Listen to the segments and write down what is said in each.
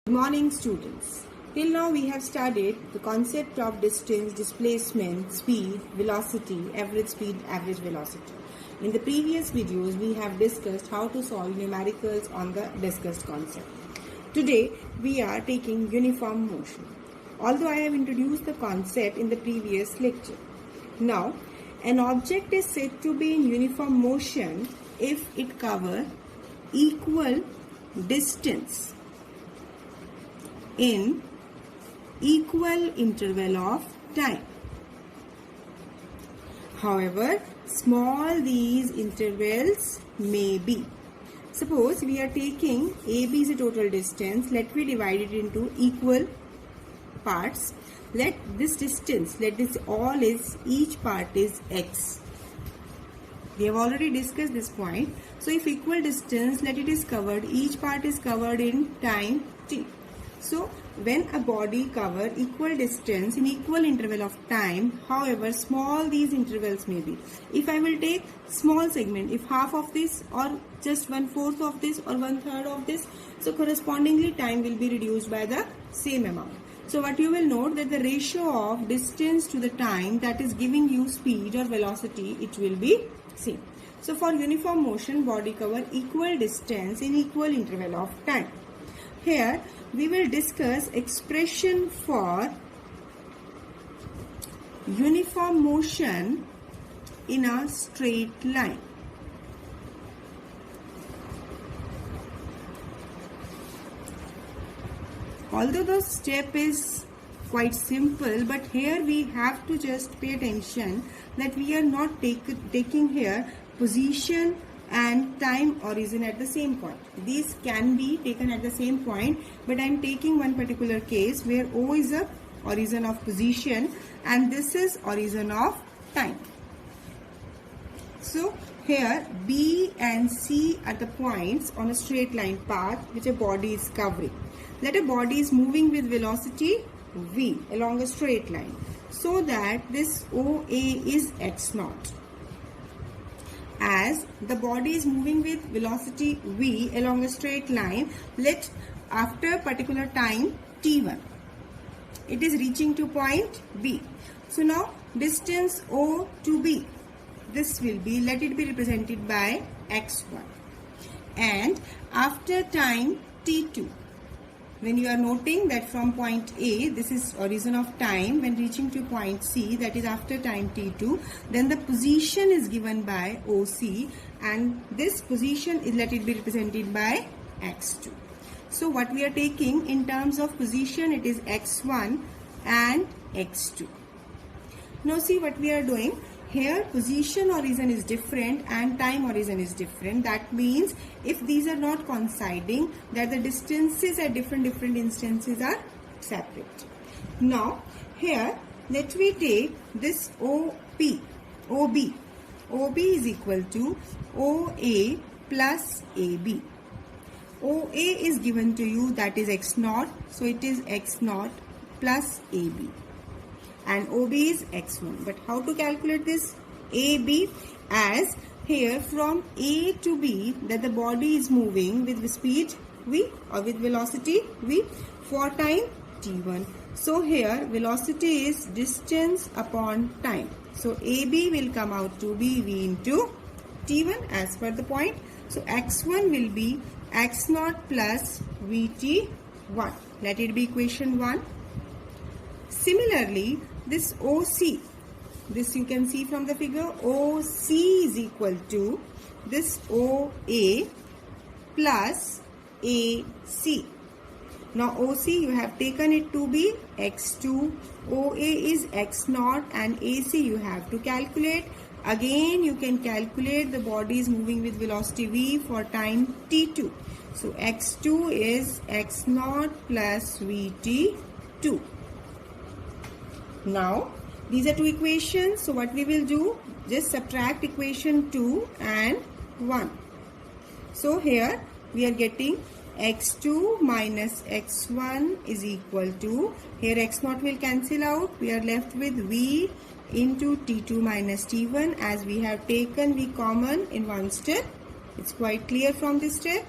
Good morning, students. Till now we have studied the concept of distance, displacement, speed, velocity, average speed, average velocity. In the previous videos we have discussed how to solve numericals on the discussed concept. Today we are taking uniform motion. Although I have introduced the concept in the previous lecture. Now an object is said to be in uniform motion if it covers equal distance in equal interval of time. However, small these intervals may be. Suppose we are taking AB is a total distance. Let me divide it into equal parts. Let this all is each part is x. We have already discussed this point. So if equal distance, let it is covered, each part is covered in time t. So when a body cover equal distance in equal interval of time, however small these intervals may be. If I will take small segment, if half of this or just 1/4 of this or 1/3 of this, so correspondingly time will be reduced by the same amount. So what you will note that the ratio of distance to the time that is giving you speed or velocity, it will be same. So for uniform motion, body cover equal distance in equal interval of time. Here we will discuss expression for uniform motion in a straight line. Although the step is quite simple, but here we have to just pay attention that we are not taking here position and time origin at the same point. These can be taken at the same point, but I am taking one particular case where O is a origin of position and this is origin of time. So here B and C are the points on a straight line path which a body is covering. Let a body is moving with velocity v along a straight line, so that this OA is x naught. As the body is moving with velocity v along a straight line, let after particular time t1, it is reaching to point B. So now distance O to B, this will be, let it be represented by x1. And after time t2, when you are noting that from point A, this is origin of time, when reaching to point C, that is after time t2, then the position is given by OC, and this position is, let it be represented by x2. So what we are taking in terms of position, it is x1 and x2. Now see what we are doing. Here position origin is different and time origin is different. That means if these are not coinciding, that the distances at different instances are separate. Now here let me take this OB. OB is equal to OA plus AB. OA is given to you, that is x naught, so it is x naught plus AB. And OB is x1. But how to calculate this AB? As here from A to B, that the body is moving with speed v or with velocity v for time t1. So here velocity is distance upon time. So AB will come out to be v into t1 as per the point. So x1 will be x naught plus vt1. Let it be equation 1. Similarly, this OC, this you can see from the figure, OC is equal to this OA plus AC. Now OC you have taken it to be x2, OA is x naught, and AC you have to calculate. Again you can calculate the body is moving with velocity v for time t2. So x2 is x naught plus vt2. Now these are two equations, so what we will do, just subtract equation 2 and 1. So here we are getting x2 minus x1 is equal to, here x0 will cancel out, we are left with v into t2 minus t1, as we have taken v common in one step. It's quite clear from this step.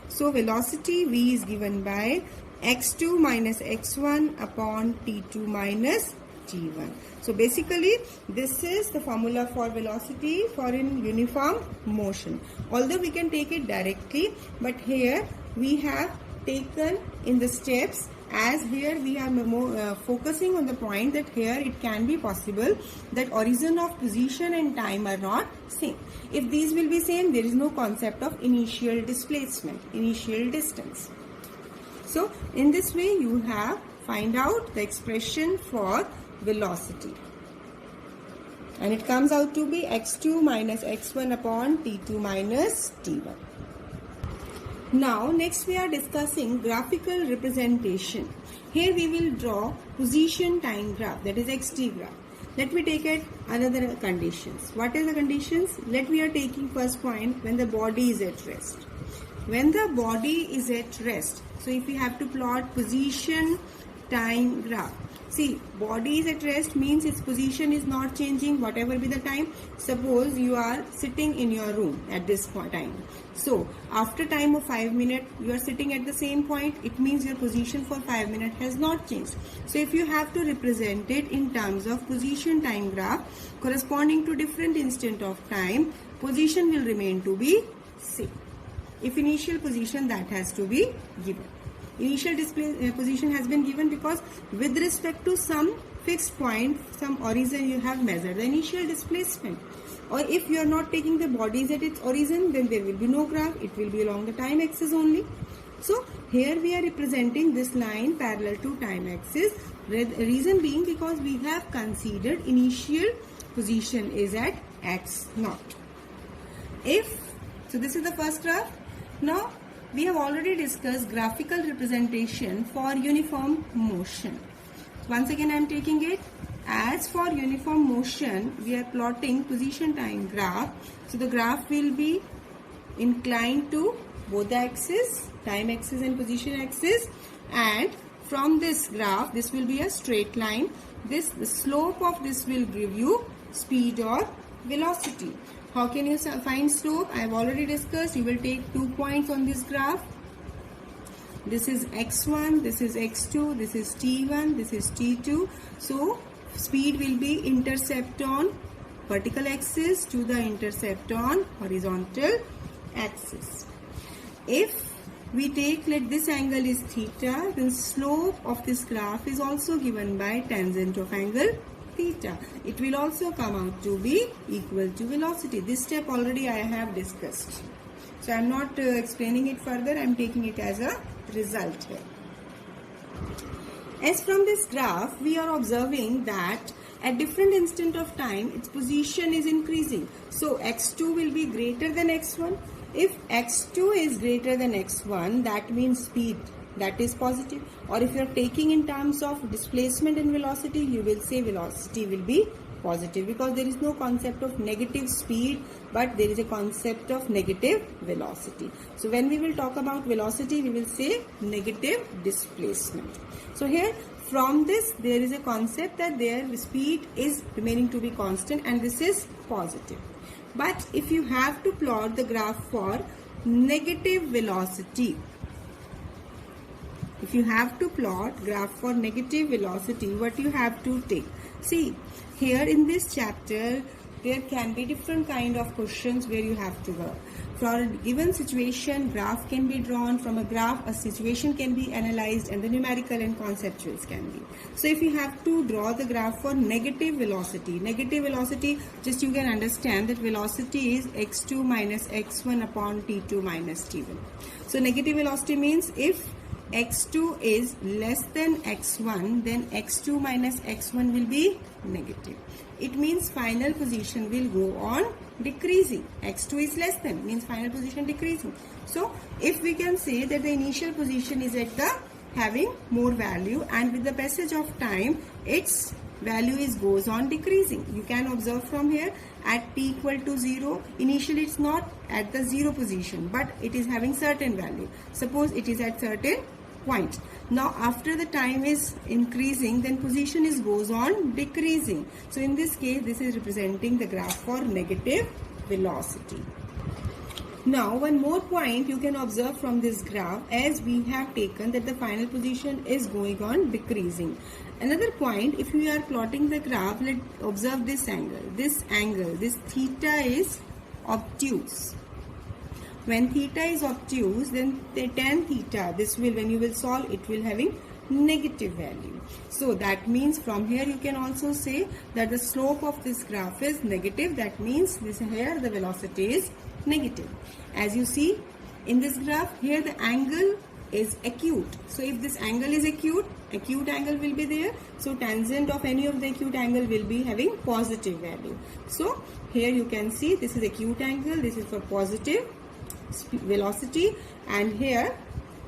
So velocity v is given by x2 minus x1 upon t2 minus t1. So basically this is the formula for velocity for in uniform motion. Although we can take it directly, but here we have taken in the steps, as here we are more focusing on the point that here it can be possible that origin of position and time are not same. If these will be same, there is no concept of initial displacement, initial distance. So in this way you have find out the expression for velocity, and it comes out to be x2 minus x1 upon t2 minus t1. Now next we are discussing graphical representation. Here we will draw position time graph, that is xt graph. Let me take it another conditions. What is the conditions? Let me are taking first point when the body is at rest. When the body is at rest, so if we have to plot position time graph, see, body is at rest means its position is not changing whatever be the time. Suppose you are sitting in your room at this time. So after time of 5 minutes you are sitting at the same point. It means your position for 5 minutes has not changed. So if you have to represent it in terms of position time graph corresponding to different instant of time, position will remain to be same. If initial position, that has to be given. Initial position has been given because with respect to some fixed point, some origin you have measured the initial displacement. Or if you are not taking the bodies at its origin, then there will be no graph. It will be along the time axis only. So here we are representing this line parallel to time axis. Reason being because we have considered initial position is at x naught. So this is the first graph. Now we have already discussed graphical representation for uniform motion. Once again I am taking it. As for uniform motion, we are plotting position time graph. So the graph will be inclined to both the axis, time axis and position axis, and from this graph this will be a straight line. The slope of this will give you speed or velocity. How can you find slope? I have already discussed. You will take 2 points on this graph. This is x1, this is x2, this is t1, this is t2. So speed will be intercept on vertical axis to the intercept on horizontal axis. If we take, let this angle is theta, then slope of this graph is also given by tangent of angle theta. It will also come out to be equal to velocity. This step already I have discussed. So I am not explaining it further. I am taking it as a result here. As from this graph, we are observing that at different instant of time, its position is increasing. So x2 will be greater than x1. If x2 is greater than x1, that means speed, that is positive. Or if you are taking in terms of displacement and velocity, you will say velocity will be positive, because there is no concept of negative speed, but there is a concept of negative velocity. So when we will talk about velocity, we will say negative displacement. So here from this there is a concept that their speed is remaining to be constant, and this is positive. But if you have to plot the graph for negative velocity, if you have to plot graph for negative velocity, what you have to take? See, here in this chapter, there can be different kind of questions where you have to work. For a given situation, graph can be drawn. From a graph, a situation can be analyzed, and the numerical and conceptuals can be. So if you have to draw the graph for negative velocity, just you can understand that velocity is x2 minus x1 upon t2 minus t1. So negative velocity means if x2 is less than x1, then x2 minus x1 will be negative. It means final position will go on decreasing. x2 is less than, means final position decreasing. So if we can say that the initial position is at the having more value, and with the passage of time its value goes on decreasing. You can observe from here at t equal to 0, initially it's not at the 0 position, but it is having certain value. Suppose it is at certain point. Now after the time is increasing, then position goes on decreasing. So in this case, this is representing the graph for negative velocity. Now one more point you can observe from this graph, as we have taken that the final position is going on decreasing. Another point, if we are plotting the graph, let's observe this angle. This theta is obtuse. When theta is obtuse, then the tan theta, this will, when you will solve, it will having negative value. So that means from here you can also say that the slope of this graph is negative. That means this here the velocity is negative. As you see in this graph, here the angle is acute. So if this angle is acute angle will be there. So tangent of any of the acute angle will be having positive value. So here you can see this is acute angle, this is for positive velocity, and here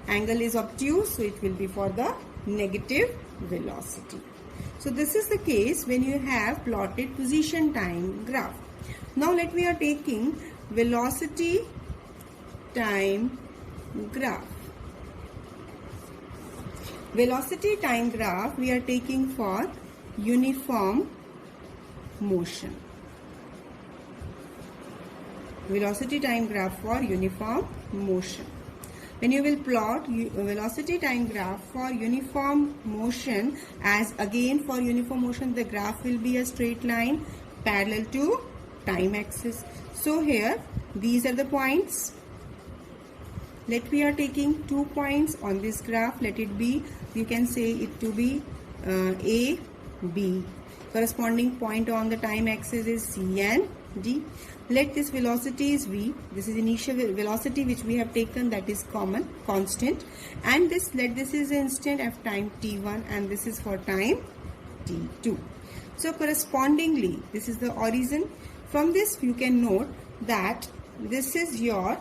angle is obtuse, so it will be for the negative velocity. So this is the case when you have plotted position time graph. Now let me are taking velocity time graph. Velocity time graph we are taking for uniform motion. Velocity time graph for uniform motion. When you will plot velocity time graph for uniform motion, as again for uniform motion the graph will be a straight line parallel to time axis. So here these are the points. Let we are taking 2 points on this graph. Let it be, you can say it to be A, B. Corresponding point on the time axis is C and D. Let this velocity is V. This is initial velocity which we have taken, that is common, constant. And this, let this is instant of time T1 and this is for time T2. So correspondingly, this is the origin. From this you can note that this is your,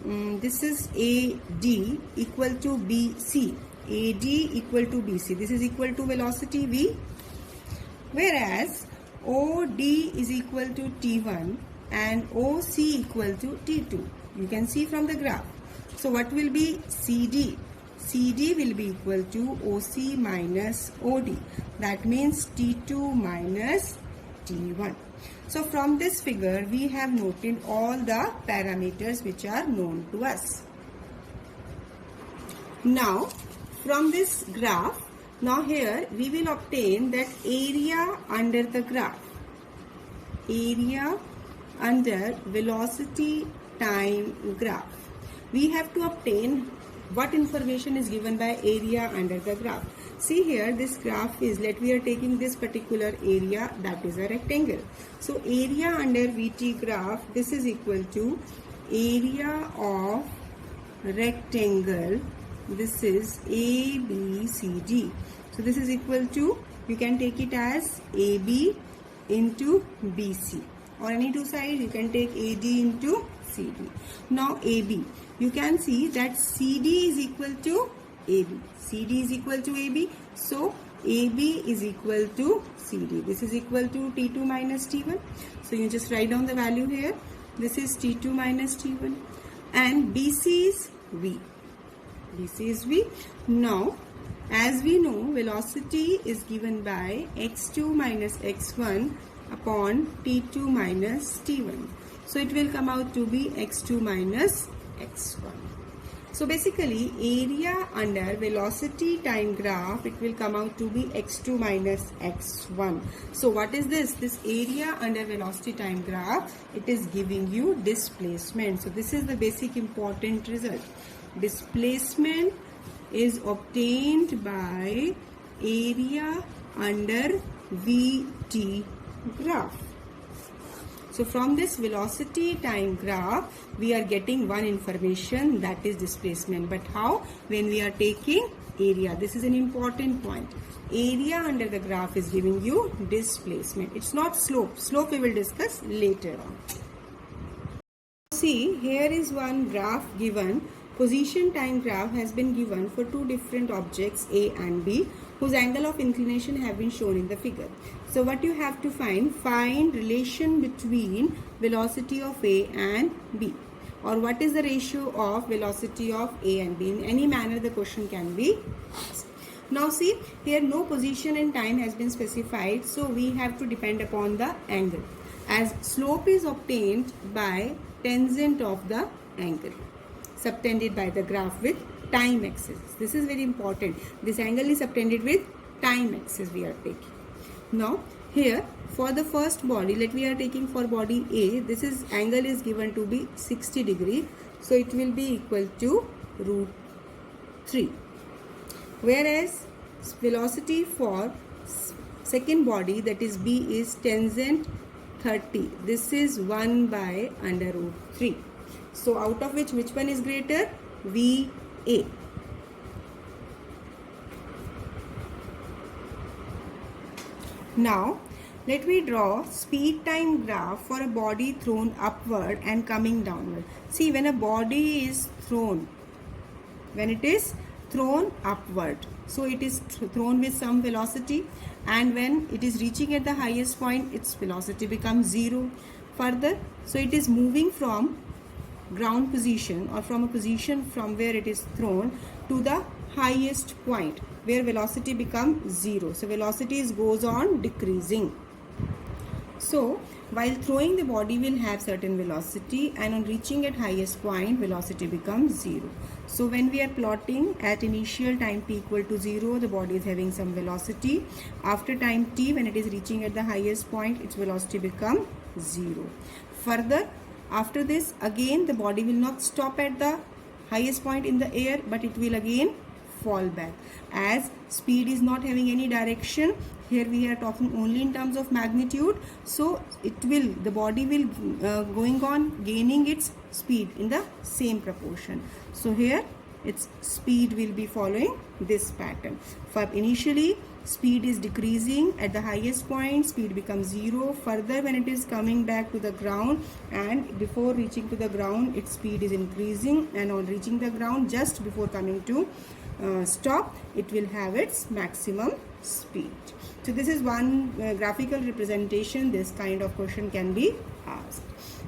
this is AD equal to BC. AD equal to BC. This is equal to velocity V. Whereas OD is equal to T1 and OC equal to T2. You can see from the graph. So what will be CD? CD will be equal to OC minus OD. That means T2 minus T1. So from this figure we have noted all the parameters which are known to us. Now from this graph, now here we will obtain that area under the graph. Area under velocity time graph. We have to obtain what information is given by area under the graph. See here, this graph is, let we are taking this particular area, that is a rectangle. So area under VT graph, this is equal to area of rectangle. This is ABCD. So this is equal to, you can take it as AB into BC. On any two sides you can take AD into CD. Now AB, you can see that CD is equal to AB. CD is equal to AB. So AB is equal to CD. This is equal to T2 minus T1. So you just write down the value here. This is T2 minus T1. And BC is V. BC is V. Now, as we know, velocity is given by x2 minus x1 upon T2 minus T1. So it will come out to be x2 minus x1. So basically area under velocity time graph, it will come out to be x2 minus x1. So what is this? This area under velocity time graph, it is giving you displacement. So this is the basic important result. Displacement is obtained by area under VT graph. So from this velocity time graph, we are getting one information, that is displacement. But how? When we are taking area. This is an important point. Area under the graph is giving you displacement. It's not slope. Slope we will discuss later on. See, here is one graph given. Position time graph has been given for two different objects A and B, whose angle of inclination have been shown in the figure. So what you have to find relation between velocity of A and B, or what is the ratio of velocity of A and B. In any manner the question can be asked. Now see, here no position and time has been specified, so we have to depend upon the angle, as slope is obtained by tangent of the angle subtended by the graph with time axis. This is very important. This angle is subtended with time axis we are taking. Now here for the first body, we are taking for body A, this is angle is given to be 60 degree. So it will be equal to root 3. Whereas velocity for second body, that is B, is tangent 30. This is 1 by under root 3. So out of which one is greater? VA. Now let me draw speed time graph for a body thrown upward and coming downward. See, when a body is thrown, when it is thrown upward, so it is thrown with some velocity, and when it is reaching at the highest point, its velocity becomes 0. Further, so it is moving from ground position or from a position from where it is thrown to the highest point where velocity becomes 0. So velocity goes on decreasing. So while throwing, the body will have certain velocity, and on reaching at highest point, velocity becomes 0. So when we are plotting at initial time t equal to 0, the body is having some velocity. After time t, when it is reaching at the highest point, its velocity becomes 0. Further, after this, again the body will not stop at the highest point in the air, but it will again fall back. As speed is not having any direction, here we are talking only in terms of magnitude, so the body will going on gaining its speed in the same proportion. So here its speed will be following this pattern. For initially, speed is decreasing. At the highest point, speed becomes 0. Further, when it is coming back to the ground, and before reaching to the ground, its speed is increasing, and on reaching the ground, just before coming to stop, it will have its maximum speed. So this is one graphical representation. This kind of question can be asked.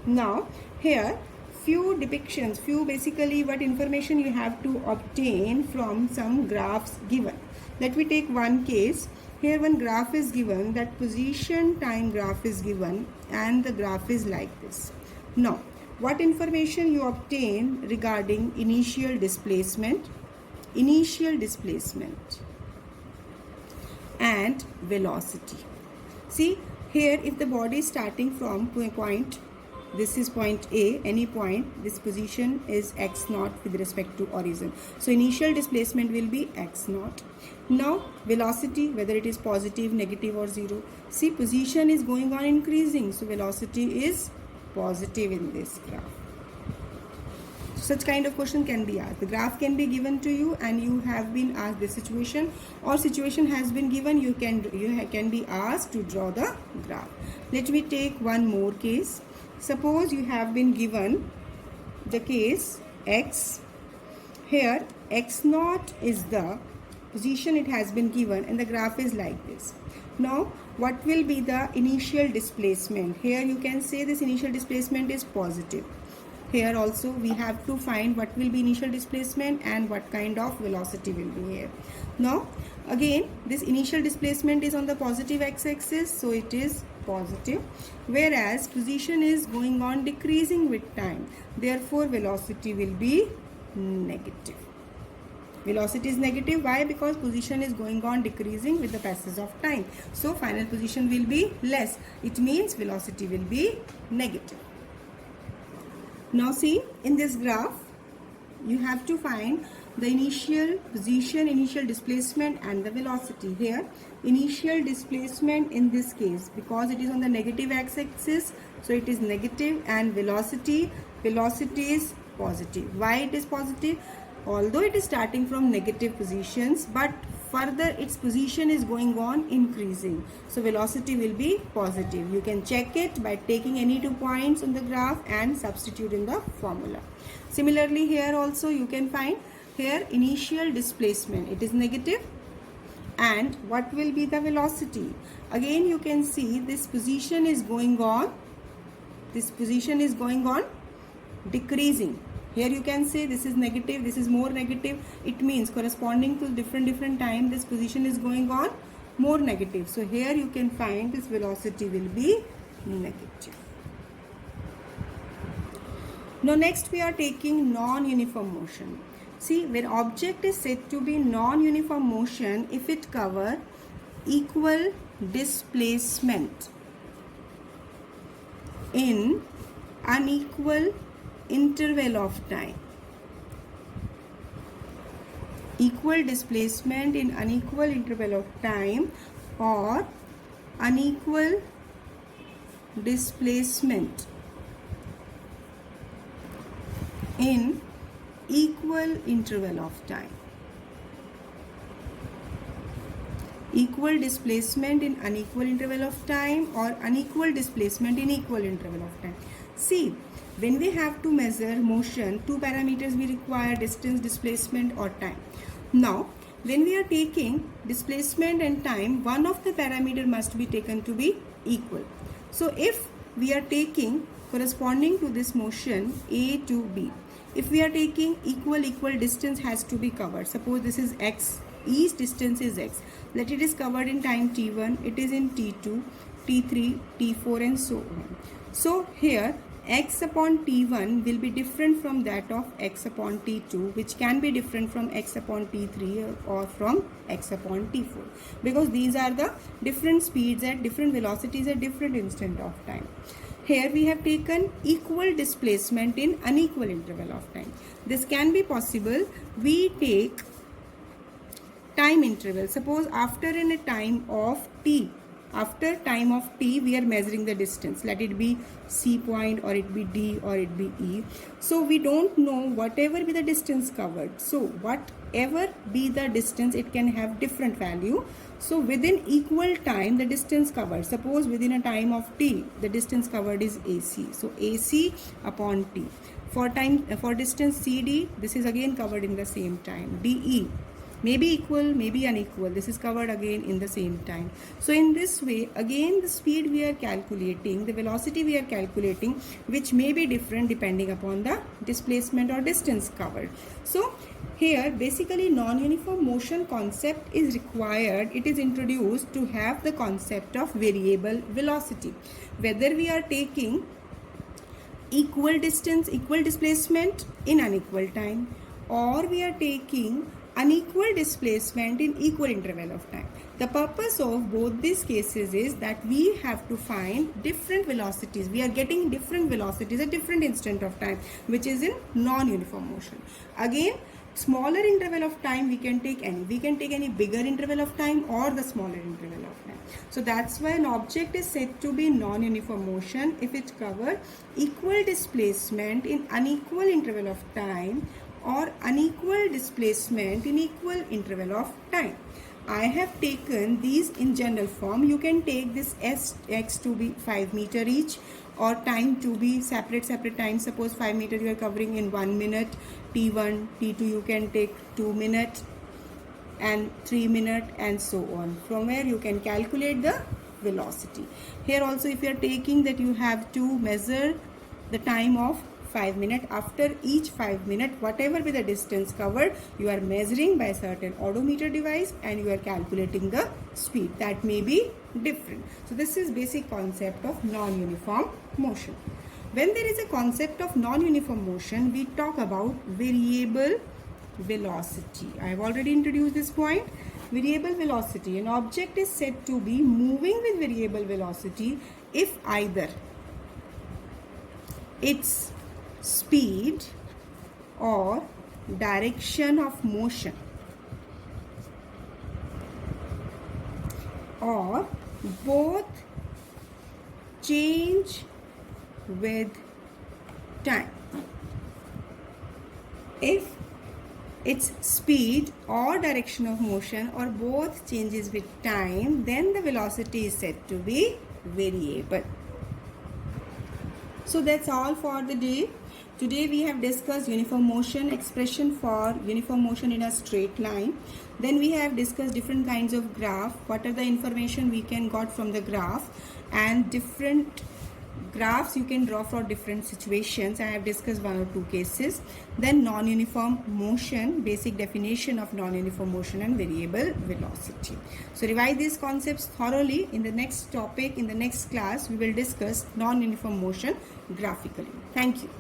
Now here few depictions, basically what information you have to obtain from some graphs given. Let me take one case. Here one graph is given, that position time graph is given, and the graph is like this. Now what information you obtain regarding initial displacement and velocity. See here, if the body is starting from a point, this is point A, any point, this position is x naught with respect to origin. So initial displacement will be x naught. Now velocity, whether it is positive, negative or 0. See, position is going on increasing, so velocity is positive in this graph. Such kind of question can be asked. The graph can be given to you and you have been asked the situation, or situation has been given, you can be asked to draw the graph. Let me take one more case. Suppose you have been given the case x. Here x naught is the position it has been given, and the graph is like this. Now what will be the initial displacement? Here you can say this initial displacement is positive. Here also we have to find what will be initial displacement and what kind of velocity will be here. Now again, this initial displacement is on the positive x-axis, so it is positive, whereas position is going on decreasing with time, therefore velocity will be negative. Velocity is negative. Why? Because position is going on decreasing with the passage of time, so final position will be less. It means velocity will be negative. Now see, in this graph you have to find the initial position, initial displacement and the velocity. Here initial displacement in this case, because it is on the negative x-axis, so it is negative, and velocity is positive. Why it is positive? Although it is starting from negative positions, but further its position is going on increasing, so velocity will be positive. You can check it by taking any 2 points on the graph and substitute in the formula. Similarly here also you can find, here initial displacement, it is negative, and what will be the velocity? Again you can see this position is going on decreasing. Here you can say this is negative, this is more negative. It means corresponding to different time, this position is going on more negative. So here you can find this velocity will be negative. Now next we are taking non-uniform motion. See, when object is said to be non-uniform motion if it cover equal displacement in unequal interval of time. Equal displacement in unequal interval of time, or unequal displacement in equal interval of time. Equal displacement in unequal interval of time or unequal displacement in equal interval of time. See, when we have to measure motion, two parameters we require: distance, displacement, or time. Now, when we are taking displacement and time, one of the parameter must be taken to be equal. So, if we are taking corresponding to this motion A to B, if we are taking equal distance has to be covered. Suppose this is x, each distance is x. Let it is covered in time t1, it is in t2, t3, t4 and so on. So here x upon t1 will be different from that of x upon t2, which can be different from x upon t3 or from x upon t4, because these are the different speeds at different velocities at different instant of time. Here we have taken equal displacement in unequal interval of time. This can be possible. We take time interval. Suppose after in a time of t, after time of t we are measuring the distance. Let it be C point or it be D or it be E. So we don't know whatever be the distance covered. So whatever be the distance, it can have different value. So within equal time the distance covered, suppose within a time of t the distance covered is AC. So AC upon t. For distance CD, this is again covered in the same time. DE may be equal, may be unequal. This is covered again in the same time. So in this way, again the speed we are calculating, the velocity we are calculating, which may be different depending upon the displacement or distance covered. So here basically non-uniform motion concept is required. It is introduced to have the concept of variable velocity. Whether we are taking equal distance, equal displacement in unequal time, or we are taking unequal displacement in equal interval of time. The purpose of both these cases is that we have to find different velocities. We are getting different velocities at different instant of time, which is in non-uniform motion. Again, smaller interval of time we can take any. We can take any bigger interval of time or the smaller interval of time. So that's why an object is said to be non-uniform motion if it covers equal displacement in unequal interval of time or unequal displacement in equal interval of time. I have taken these in general form. You can take this x to be 5 meter each, or time to be separate time. Suppose 5 meter you are covering in 1 minute, t1, t2 you can take 2 minutes and 3 minutes and so on, from where you can calculate the velocity. Here also if you are taking that, you have to measure the time of 5 minutes. After each 5 minutes, whatever be the distance covered, you are measuring by a certain odometer device and you are calculating the speed. That may be different. So this is basic concept of non-uniform motion. When there is a concept of non-uniform motion, we talk about variable velocity. I have already introduced this point. Variable velocity. An object is said to be moving with variable velocity if either its speed or direction of motion or both change with time. If its speed or direction of motion or both changes with time, then the velocity is said to be variable. So that's all for the day. Today we have discussed uniform motion, expression for uniform motion in a straight line. Then we have discussed different kinds of graph, what are the information we can got from the graph, and different graphs you can draw for different situations. I have discussed 1 or 2 cases. Then non-uniform motion, basic definition of non-uniform motion and variable velocity. So revise these concepts thoroughly. In the next topic, in the next class, we will discuss non-uniform motion graphically. Thank you.